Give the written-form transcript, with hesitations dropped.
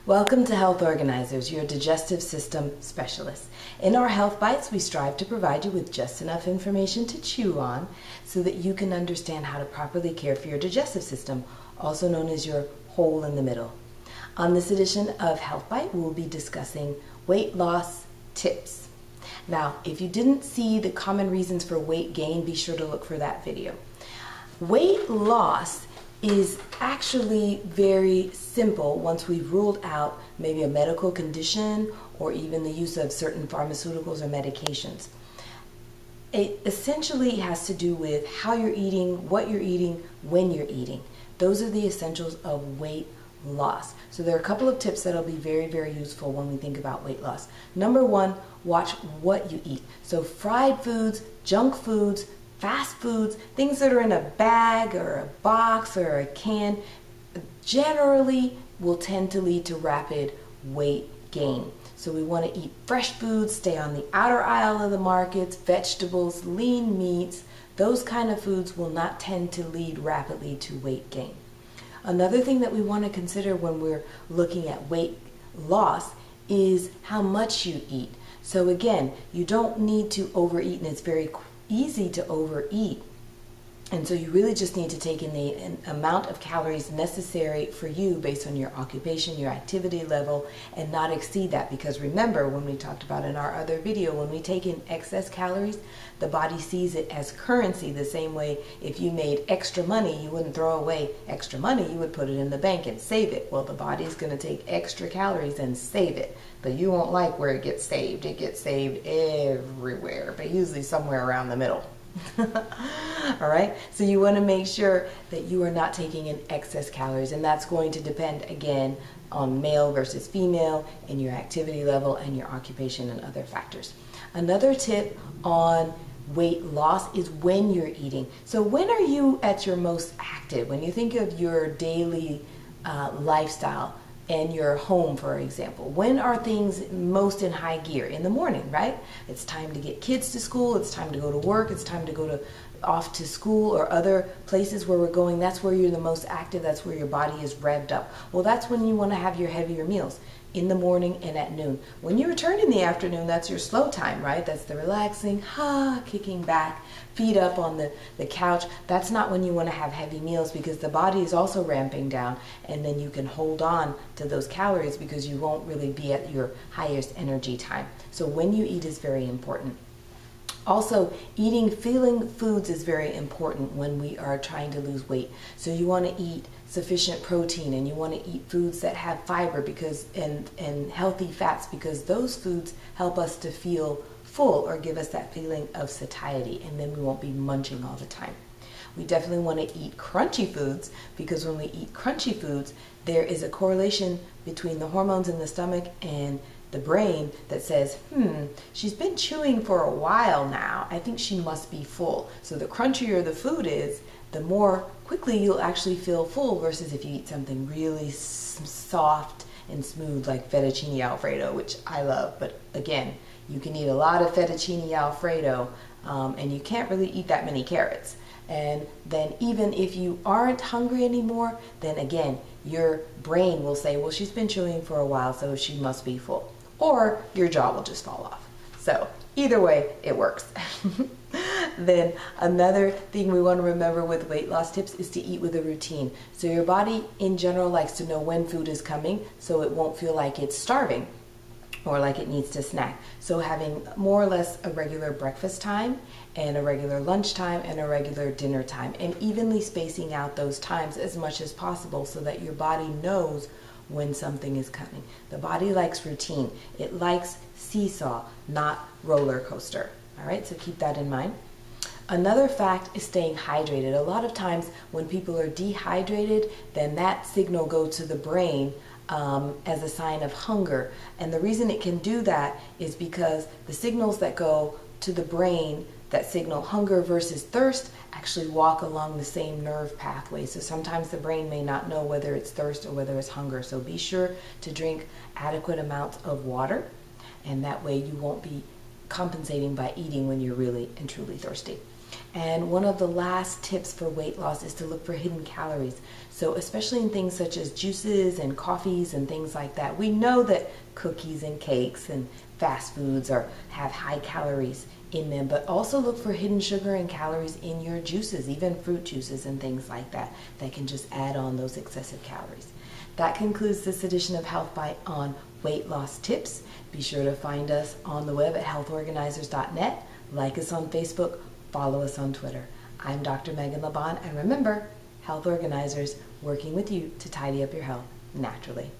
Welcome to Health Organizers, your digestive system specialist. In our Health Bites, we strive to provide you with just enough information to chew on so that you can understand how to properly care for your digestive system, also known as your hole in the middle. On this edition of Health Bite, we will be discussing weight loss tips. Now, if you didn't see the common reasons for weight gain, be sure to look for that video. Weight loss is actually very simple once we've ruled out maybe a medical condition or even the use of certain pharmaceuticals or medications. It essentially has to do with how you're eating, what you're eating, when you're eating. Those are the essentials of weight loss. So there are a couple of tips that'll be very, very useful when we think about weight loss. Number one, watch what you eat. So fried foods, junk foods, fast foods, things that are in a bag or a box or a can, generally will tend to lead to rapid weight gain. So we want to eat fresh foods, stay on the outer aisle of the markets, vegetables, lean meats. Those kind of foods will not tend to lead rapidly to weight gain. Another thing that we want to consider when we're looking at weight loss is how much you eat. So again, you don't need to overeat, and it's very easy to overeat, and so you really just need to take in the amount of calories necessary for you based on your occupation, your activity level, and not exceed that. Because remember, when we talked about in our other video, when we take in excess calories, the body sees it as currency. The same way if you made extra money, you wouldn't throw away extra money, you would put it in the bank and save it. Well, the body is going to take extra calories and save it, but you won't like where it gets saved. It gets saved everywhere, but usually somewhere around the middle. All right, so you want to make sure that you are not taking in excess calories, and that's going to depend again on male versus female and your activity level and your occupation and other factors. Another tip on weight loss is when you're eating. So when are you at your most active? When you think of your daily lifestyle and your home, for example, when are things most in high gear? In the morning, right? It's time to get kids to school, it's time to go to work, it's time to go off to school or other places where we're going. That's where you're the most active, that's where your body is revved up. Well, that's when you want to have your heavier meals, in the morning and at noon. When you return in the afternoon, that's your slow time, right? That's the relaxing, kicking back, feet up on the couch. That's not when you want to have heavy meals, because the body is also ramping down, and then you can hold on to those calories because you won't really be at your highest energy time. So when you eat is very important. Also, eating filling foods is very important when we are trying to lose weight. So you want to eat sufficient protein, and you want to eat foods that have fiber and healthy fats, because those foods help us to feel full or give us that feeling of satiety, and then we won't be munching all the time. We definitely want to eat crunchy foods, because when we eat crunchy foods, there is a correlation between the hormones in the stomach and the brain that says, she's been chewing for a while now, I think she must be full. So the crunchier the food is, the more quickly you'll actually feel full, versus if you eat something really soft and smooth like fettuccine alfredo, which I love. But again, you can eat a lot of fettuccine alfredo and you can't really eat that many carrots. And then even if you aren't hungry anymore, then again, your brain will say, well, she's been chewing for a while, so she must be full. Or your jaw will just fall off. So either way, it works. Then another thing we want to remember with weight loss tips is to eat with a routine. So your body in general likes to know when food is coming, so it won't feel like it's starving or like it needs to snack. So having more or less a regular breakfast time and a regular lunch time and a regular dinner time, and evenly spacing out those times as much as possible so that your body knows when something is coming. The body likes routine. It likes seesaw, not roller coaster. All right, so keep that in mind. Another fact is staying hydrated. A lot of times when people are dehydrated, then that signal goes to the brain as a sign of hunger. And the reason it can do that is because the signals that go to the brain that signal hunger versus thirst actually walk along the same nerve pathway. So sometimes the brain may not know whether it's thirst or whether it's hunger. So be sure to drink adequate amounts of water, and that way you won't be compensating by eating when you're really and truly thirsty. And one of the last tips for weight loss is to look for hidden calories. So especially in things such as juices and coffees and things like that, we know that cookies and cakes and fast foods have high calories in them, but also look for hidden sugar and calories in your juices, even fruit juices and things like that, that can just add on those excessive calories. That concludes this edition of Health Bite on weight loss tips. Be sure to find us on the web at healthorganizers.net, like us on Facebook, follow us on Twitter. I'm Dr. Megan LaBon, and remember, Health Organizers, working with you to tidy up your health naturally.